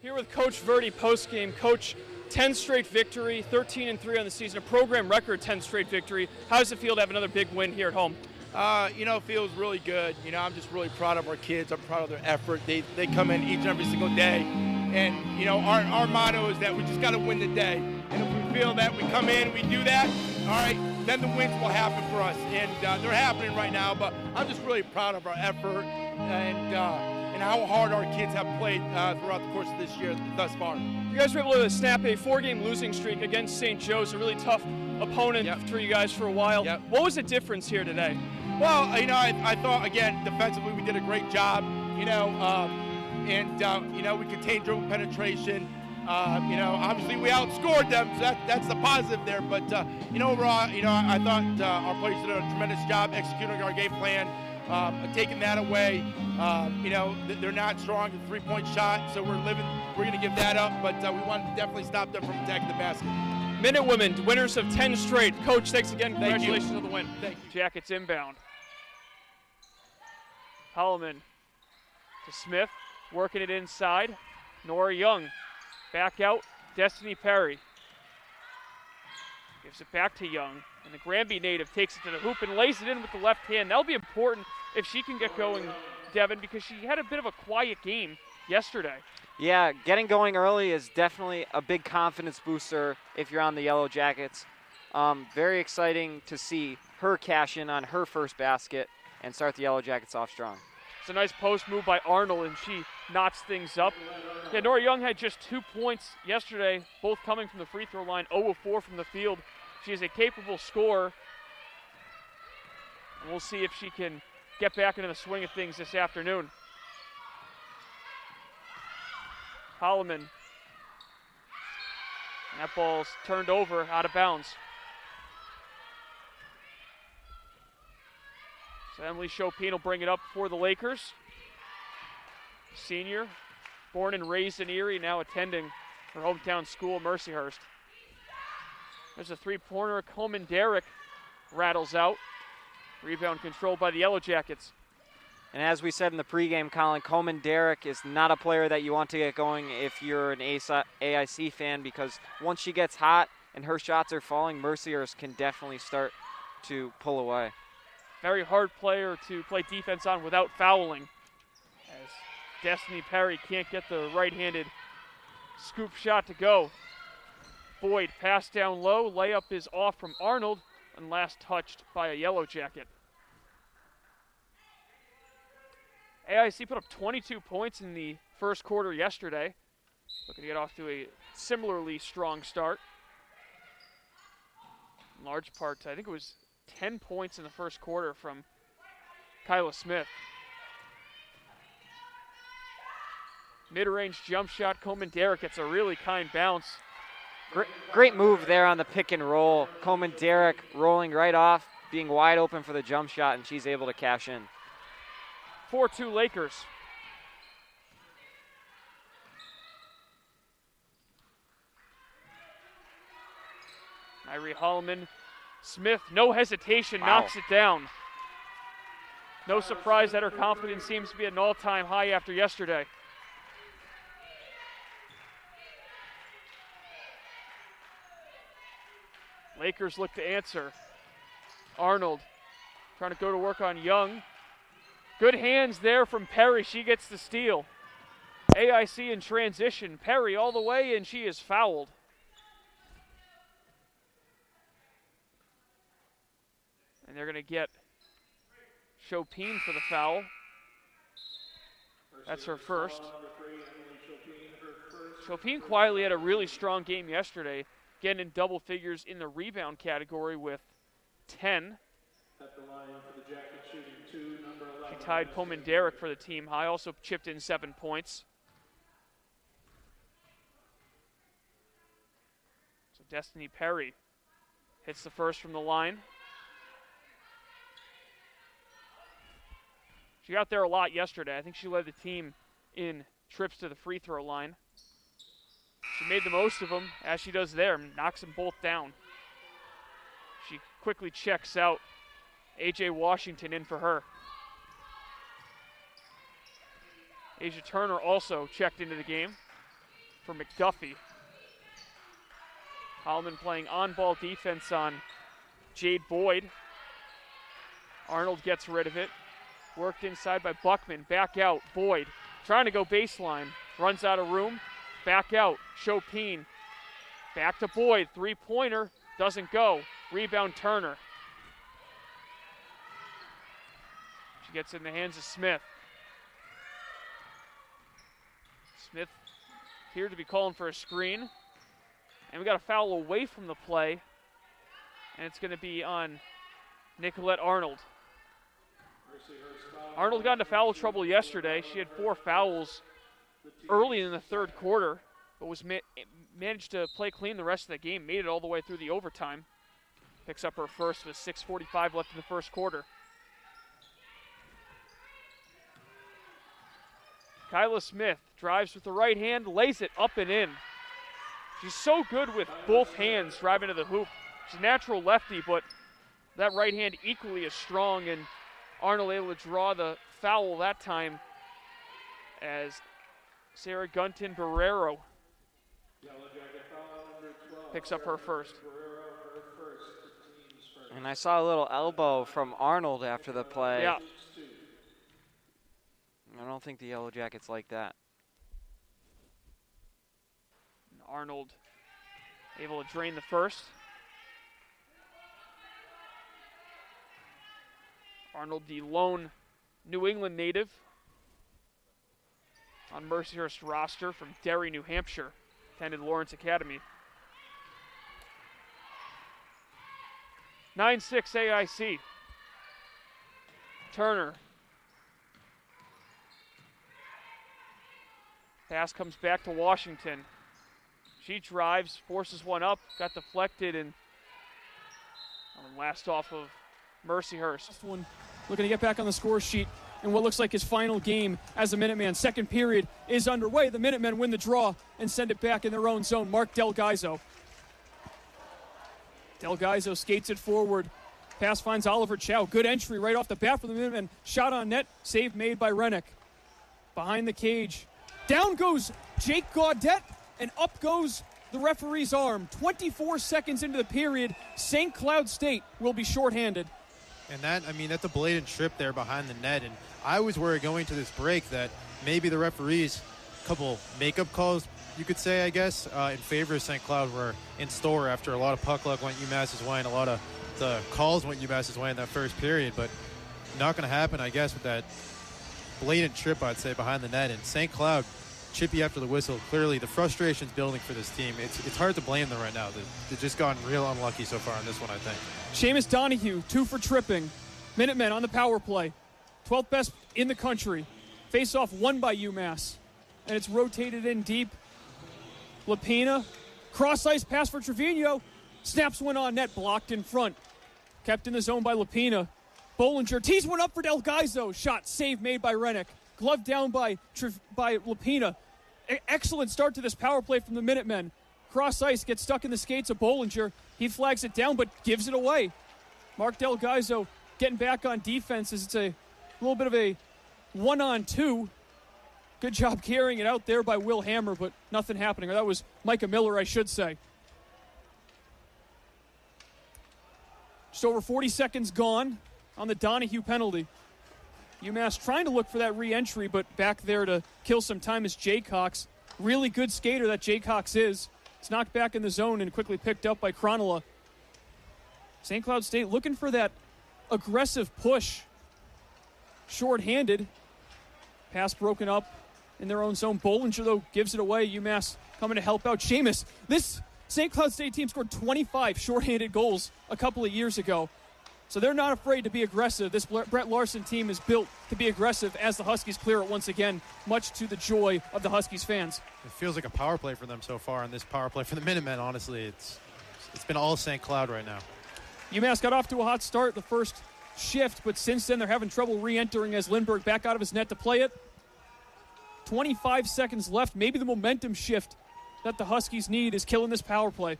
Here with Coach Verdi post-game. Coach, 10 straight victory, 13-3 on the season, a program record 10 straight victory. How does it feel to have another big win here at home? It feels really good. I'm just really proud of our kids. I'm proud of their effort. They come in each and every single day. And, our motto is that we just got to win the day. And if we feel that we come in, we do that, all right, then the wins will happen for us. And they're happening right now, but I'm just really proud of our effort and how hard our kids have played throughout the course of this year thus far. You guys were able to snap a 4-game losing streak against St. Joe's, a really tough opponent for you guys for a while. Yep. What was the difference here today? Well, I thought, again, defensively we did a great job, we contained dribble penetration. Obviously we outscored them, so that's the positive there. But, overall, I thought our players did a tremendous job executing our game plan, taking that away. They're not strong at the three-point shot, so we're going to give that up. But we want to definitely stop them from attacking the basket. Minute Women, winners of 10 straight. Coach, thanks again. Congratulations on the win. Thank you. Jackets inbound. Holloman to Smith, working it inside. Nora Young back out. Destiny Perry gives it back to Young. And the Granby native takes it to the hoop and lays it in with the left hand. That'll be important if she can get going, Devin, because she had a bit of a quiet game yesterday. Yeah, getting going early is definitely a big confidence booster if you're on the Yellow Jackets. Very exciting to see her cash in on her first basket and start the Yellow Jackets off strong. It's a nice post move by Arnold, and she knots things up. Yeah, Nora Young had just 2 points yesterday, both coming from the free throw line, 0 of 4 from the field. She is a capable scorer, and we'll see if she can get back into the swing of things this afternoon. Holloman. That ball's turned over, out of bounds. So Emily Chopin will bring it up for the Lakers. Senior, born and raised in Erie, now attending her hometown school, Mercyhurst. There's a three-pointer. Coleman Derrick rattles out. Rebound controlled by the Yellow Jackets. And as we said in the pregame, Colin, Coleman Derrick is not a player that you want to get going if you're an AIC fan, because once she gets hot and her shots are falling, Mercyhurst can definitely start to pull away. Very hard player to play defense on without fouling, as Destiny Perry can't get the right-handed scoop shot to go. Boyd pass down low, layup is off from Arnold, and last touched by a Yellow Jacket. AIC put up 22 points in the first quarter yesterday. Looking to get off to a similarly strong start. In large part, I think it was 10 points in the first quarter from Kyla Smith. Mid-range jump shot. Coleman Derrick gets a really kind bounce. Great move there on the pick and roll. Coleman Derrick rolling right off, being wide open for the jump shot, and she's able to cash in. 4-2 Lakers. Irie Holloman. Smith, no hesitation, knocks it down. No surprise that her confidence seems to be at an all-time high after yesterday. Lakers look to answer. Arnold trying to go to work on Young. Good hands there from Perry. She gets the steal. AIC in transition. Perry all the way, and she is fouled. And they're going to get Chopin for the foul. That's her first. Chopin quietly had a really strong game yesterday, getting in double figures in the rebound category with 10. She tied Coleman Derrick for the team high, also chipped in 7 points. So Destiny Perry hits the first from the line. She got there a lot yesterday. I think she led the team in trips to the free throw line. She made the most of them, as she does there, knocks them both down. She quickly checks out. A.J. Washington in for her. Asia Turner also checked into the game. for McDuffie. Holloman playing on-ball defense on Jade Boyd. Arnold gets rid of it. Worked inside by Buckman. Back out. Boyd trying to go baseline. Runs out of room. Back out. Chopin. Back to Boyd. Three-pointer. Doesn't go. Rebound Turner. She gets in the hands of Smith. Smith appeared to be calling for a screen. And we got a foul away from the play. And it's going to be on Nicolette Arnold. Arnold got into foul trouble yesterday. She had 4 fouls early in the third quarter, but was managed to play clean the rest of the game, made it all the way through the overtime. Picks up her first with 6:45 left in the first quarter. Kyla Smith drives with the right hand, lays it up and in. She's so good with both hands driving to the hoop. She's a natural lefty, but that right hand equally as strong, and Arnold able to draw the foul that time as Sarah Gunton Barrero picks up her first. And I saw a little elbow from Arnold after the play. Yeah. I don't think the Yellow Jackets like that. Arnold able to drain the first. Arnold, the lone New England native on Mercyhurst roster from Derry, New Hampshire, attended Lawrence Academy. 9-6 AIC. Turner. Pass comes back to Washington. She drives, forces one up, got deflected, and last off of Mercyhurst. One looking to get back on the score sheet in what looks like his final game as a Minuteman. Second period is underway. The Minutemen win the draw and send it back in their own zone. Mark Delgaizo. Delgaizo skates it forward. Pass finds Oliver Chow. Good entry right off the bat for the Minutemen. Shot on net. Save made by Rennick. Behind the cage. Down goes Jake Gaudette, and up goes the referee's arm. 24 seconds into the period, St. Cloud State will be shorthanded. And that's a blatant trip there behind the net. And I was worried going to this break that maybe the referees, a couple makeup calls, you could say, I guess, in favor of St. Cloud were in store after a lot of puck luck went UMass's way and a lot of the calls went UMass's way in that first period. But not going to happen, I guess, with that blatant trip, I'd say, behind the net. And St. Cloud, chippy after the whistle. Clearly, the frustration's building for this team. It's hard to blame them right now. They've just gotten real unlucky so far in this one, I think. Seamus Donahue, 2 for tripping. Minutemen on the power play. 12th best in the country. Face-off won by UMass. And it's rotated in deep. Lapina, cross-ice pass for Trevino. Snaps one on net, blocked in front. Kept in the zone by Lapina. Bollinger tees one up for Delgaizo. Shot, save made by Rennick. Glove down by Lapina. Excellent start to this power play from the Minutemen. Cross-ice gets stuck in the skates of Bollinger. He flags it down but gives it away. Mark Delgaizo getting back on defense as it's a little bit of a 1-on-2. Good job carrying it out there by Will Hammer, but nothing happening. Or that was Micah Miller, I should say. Just over 40 seconds gone on the Donahue penalty. UMass trying to look for that re-entry, but back there to kill some time is Jay Cox. Really good skater that Jay Cox is. It's knocked back in the zone and quickly picked up by Cronulla. St. Cloud State looking for that aggressive push. Short-handed. Pass broken up in their own zone. Bollinger, though, gives it away. UMass coming to help out. Seamus, this St. Cloud State team scored 25 short-handed goals a couple of years ago. So they're not afraid to be aggressive. This Brett Larson team is built to be aggressive as the Huskies clear it once again, much to the joy of the Huskies fans. It feels like a power play for them so far, and this power play for the Minutemen, honestly, it's been all St. Cloud right now. UMass got off to a hot start the first shift, but since then they're having trouble re-entering as Lindbergh back out of his net to play it. 25 seconds left. Maybe the momentum shift that the Huskies need is killing this power play.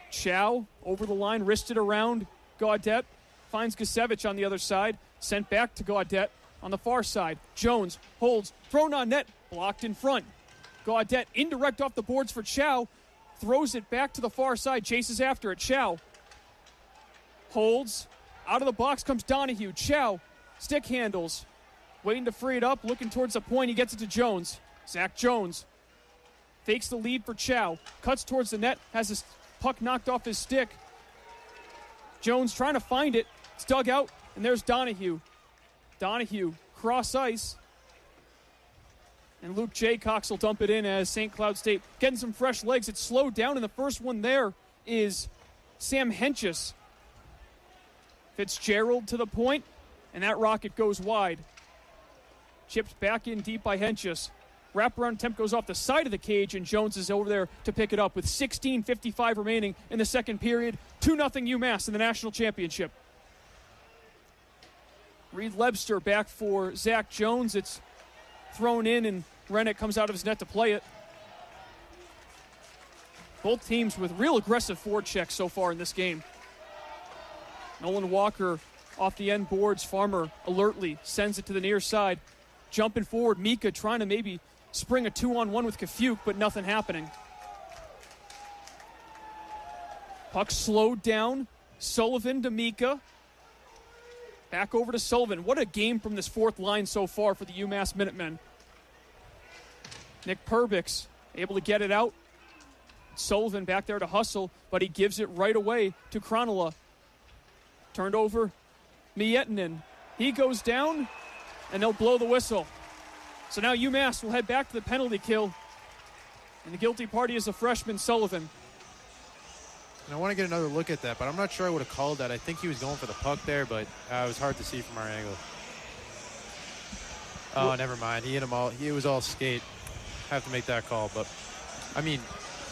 Chow over the line, wristed around Gaudette, finds Gusevich on the other side, sent back to Gaudette on the far side. Jones holds, thrown on net Blocked in front. Gaudette indirect off the boards for Chow. Throws it back to the far side. Chases after it. Chow holds. Out of the box comes Donahue. Chow stick handles. Waiting to free it up. Looking towards the point. He gets it to Jones. Zach Jones fakes the lead for Chow. Cuts towards the net. Has his puck knocked off his stick. Jones trying to find it. It's dug out. And there's Donahue. Donahue cross ice. And Luke Jaycox will dump it in as St. Cloud State getting some fresh legs. It's slowed down, and the first one there is Sam Henches. Fitzgerald to the point, and that rocket goes wide. Chipped back in deep by Henches. Wraparound attempt goes off the side of the cage, and Jones is over there to pick it up with 16:55 remaining in the second period. 2-0 UMass in the national championship. Reed Lebster back for Zach Jones. It's thrown in, and Rennick comes out of his net to play it. Both teams with real aggressive forechecks so far in this game. Nolan Walker off the end boards. Farmer alertly sends it to the near side. Jumping forward, Mika trying to maybe spring a 2-on-1 with Kafuk, but nothing happening. Puck slowed down. Sullivan to Mika. Back over to Sullivan. What a game from this fourth line so far for the UMass Minutemen. Nick Perbix able to get it out. Sullivan back there to hustle, but he gives it right away to Kronola. Turned over, Miettinen. He goes down, and they'll blow the whistle. So now UMass will head back to the penalty kill, and the guilty party is the freshman Sullivan. And I want to get another look at that, but I'm not sure I would have called that. I think he was going for the puck there, but it was hard to see from our angle. Oh, never mind. He hit him all. It was all skate. Have to make that call. But, I mean,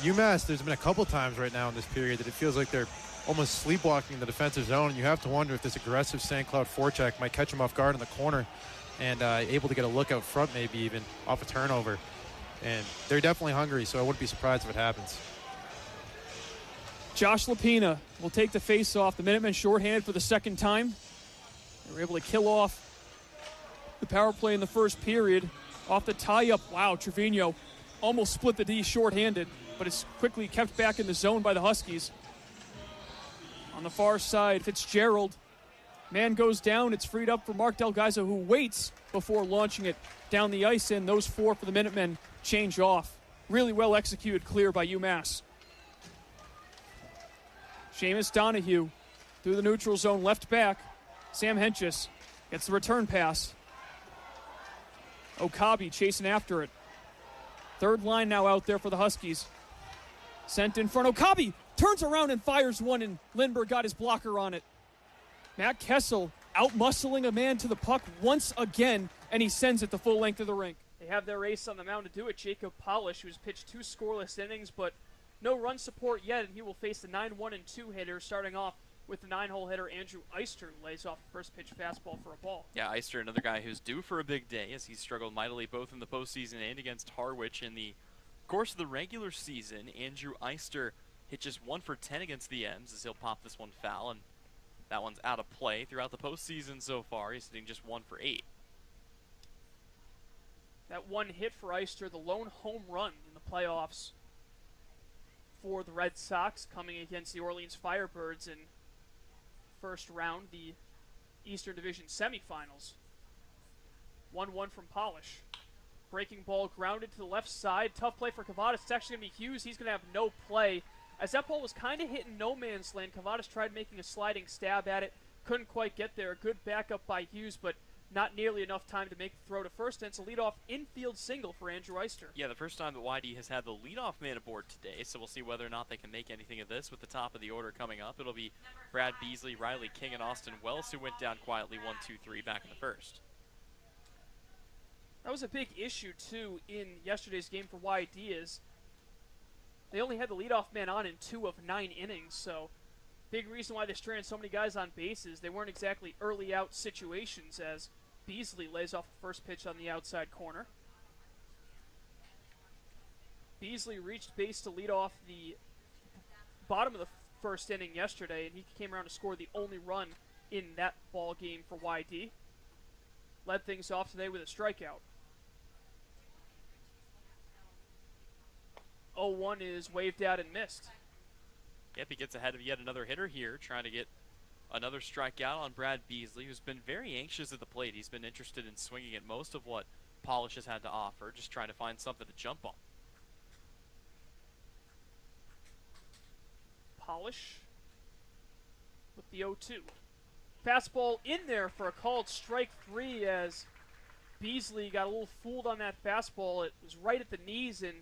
UMass, there's been a couple times right now in this period that it feels like they're almost sleepwalking the defensive zone, and you have to wonder if this aggressive St. Cloud forecheck might catch them off guard in the corner and able to get a look out front maybe even off a turnover. And they're definitely hungry, so I wouldn't be surprised if it happens. Josh Lapina will take the face-off. The Minutemen shorthanded for the second time. They were able to kill off the power play in the first period. Off the tie-up, wow, Trevino almost split the D shorthanded, but it's quickly kept back in the zone by the Huskies. On the far side, Fitzgerald. Man goes down. It's freed up for Mark Delgaiza, who waits before launching it down the ice, and those four for the Minutemen change off. Really well executed clear by UMass. Seamus Donahue through the neutral zone, left back. Sam Henches gets the return pass. Okabe chasing after it. Third line now out there for the Huskies. Sent in front. Okabe turns around and fires one, and Lindbergh got his blocker on it. Matt Kessel out-muscling a man to the puck once again, and he sends it the full length of the rink. They have their ace on the mound to do it, Jacob Polish, who's pitched 2 scoreless innings, but no run support yet, and he will face the 9-1-2 hitter, starting off with the 9-hole hitter Andrew Eister, who lays off the first pitch fastball for a ball. Yeah, Eister, another guy who's due for a big day, as he's struggled mightily both in the postseason and against Harwich in the course of the regular season. Andrew Eister hit just 1 for 10 against the M's, as he'll pop this one foul, and that one's out of play. Throughout the postseason so far, he's hitting just 1 for 8. That one hit for Eister, the lone home run in the playoffs for the Red Sox, coming against the Orleans Firebirds in first round, the Eastern Division semifinals. 1-1 from Polish. Breaking ball grounded to the left side. Tough play for Kavadas. It's actually going to be Hughes. He's going to have no play. As that ball was kind of hitting no man's land, Kavadas tried making a sliding stab at it. Couldn't quite get there. Good backup by Hughes, but not nearly enough time to make the throw to first. And it's a leadoff infield single for Andrew Eister. Yeah, the first time that YD has had the leadoff man aboard today, so we'll see whether or not they can make anything of this with the top of the order coming up. It'll be Brad Beasley, Riley King, and Austin Wells, who went down quietly 1-2-3 back in the first. That was a big issue, too, in yesterday's game for YD, is they only had the leadoff man on in 2 of 9 innings, so big reason why they stranded so many guys on bases. They weren't exactly early out situations, as Beasley lays off the first pitch on the outside corner. Beasley reached base to lead off the bottom of the first inning yesterday, and he came around to score the only run in that ball game for YD. Led things off today with a strikeout. 0-1 is waved out and missed. Yep, he gets ahead of yet another hitter here, trying to get another strikeout on Brad Beasley, who's been very anxious at the plate. He's been interested in swinging at most of what Polish has had to offer, just trying to find something to jump on. Polish with the 0-2. Fastball in there for a called strike 3 as Beasley got a little fooled on that fastball. It was right at the knees, and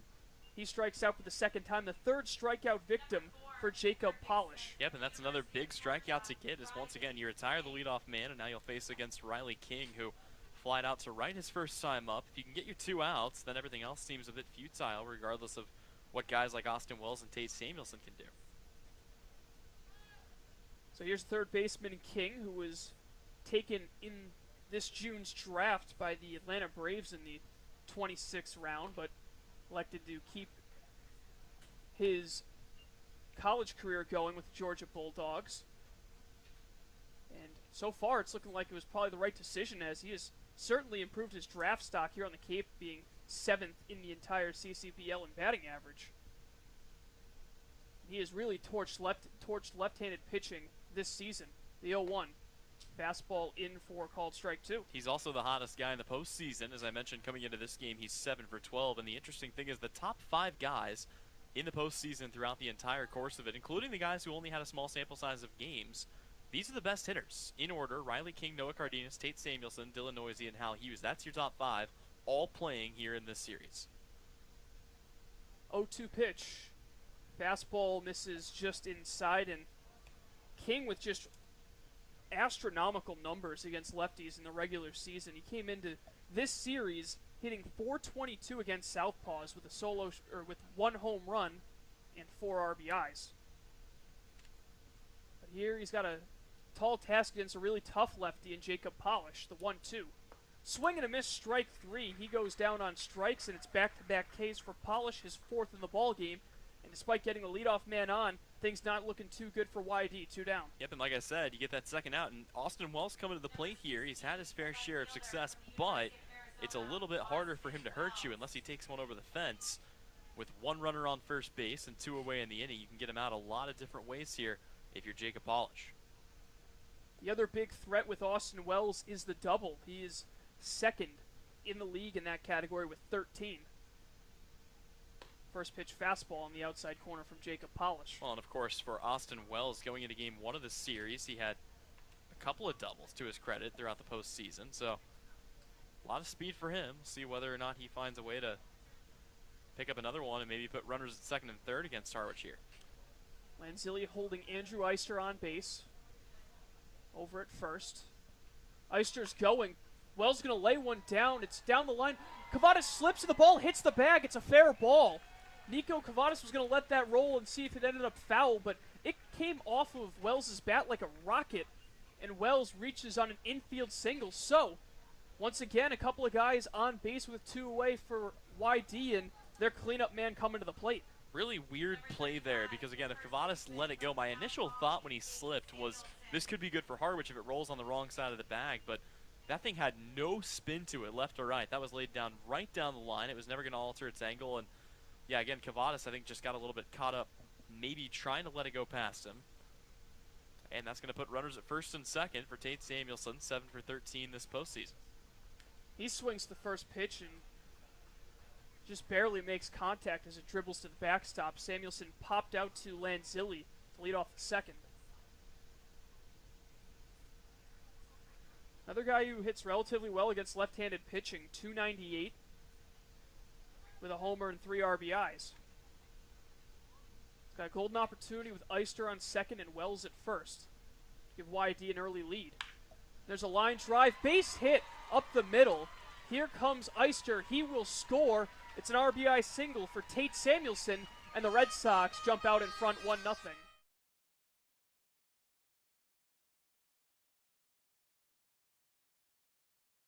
he strikes out for the second time. The third strikeout victim for Jacob Polish. Yep, and that's another big strikeout to get, is once again you retire the leadoff man, and now you'll face against Riley King, who flied out to right his first time up. If you can get your 2 outs, then everything else seems a bit futile, regardless of what guys like Austin Wells and Tate Samuelson can do. So here's third baseman King, who was taken in this June's draft by the Atlanta Braves in the 26th round, but elected to keep his college career going with the Georgia Bulldogs. And so far, it's looking like it was probably the right decision, as he has certainly improved his draft stock here on the Cape, being 7th in the entire CCBL in batting average. He has really torched left-handed pitching this season. The 0-1. Fastball in for called strike 2. He's also the hottest guy in the postseason. As I mentioned, coming into this game, he's 7 for 12. And the interesting thing is the top 5 guys in the postseason throughout the entire course of it, including the guys who only had a small sample size of games, these are the best hitters. In order: Riley King, Noah Cardenas, Tate Samuelson, Dylan Noisy, and Hal Hughes. That's your top 5, all playing here in this series. 0-2 pitch. Fastball misses just inside, and King with just astronomical numbers against lefties in the regular season. He came into this series hitting .422 against southpaws with with 1 home run and 4 RBIs. But here he's got a tall task against a really tough lefty in Jacob Polish, the 1-2. Swing and a miss, strike 3. He goes down on strikes, and it's back-to-back Ks for Polish, his 4th in the ball game. And despite getting the leadoff man on, things not looking too good for YD, 2 down. Yep, and like I said, you get that second out, and Austin Wells coming to the plate here. He's had his fair share of success, but it's a little bit harder for him to hurt you unless he takes one over the fence. With 1 runner on first base and 2 away in the inning, you can get him out a lot of different ways here if you're Jacob Polish. The other big threat with Austin Wells is the double. He is 2nd in the league in that category with 13. First pitch fastball on the outside corner from Jacob Polish. Well, and of course, for Austin Wells going into game 1 of this series, he had a couple of doubles to his credit throughout the postseason. So a lot of speed for him. We'll see whether or not he finds a way to pick up another one and maybe put runners at 2nd and 3rd against Harwich here. Lanzilli holding Andrew Eister on base. Over at first. Eister's going. Wells going to lay one down. It's down the line. Cavadas slips and the ball hits the bag. It's a fair ball. Nico Cavadas was going to let that roll and see if it ended up foul, but it came off of Wells' bat like a rocket, and Wells reaches on an infield single. So, once again, a couple of guys on base with 2 away for YD, and their cleanup man coming to the plate. Really weird play there, because again, if Cavadas let it go, my initial thought when he slipped was this could be good for Harwich if it rolls on the wrong side of the bag, but that thing had no spin to it, left or right. That was laid down right down the line. It was never going to alter its angle, and yeah, again, Cavadas I think just got a little bit caught up, maybe trying to let it go past him. And that's going to put runners at 1st and 2nd for Tate Samuelson, 7 for 13 this postseason. He swings the first pitch and just barely makes contact as it dribbles to the backstop. Samuelson popped out to Lanzilli to lead off the 2nd. Another guy who hits relatively well against left-handed pitching, .298, with a homer and 3 RBIs. Got a golden opportunity with Eister on 2nd and Wells at 1st. Give YD an early lead. There's a line drive, base hit up the middle. Here comes Eister. He will score. It's an RBI single for Tate Samuelson, and the Red Sox jump out in front 1-0.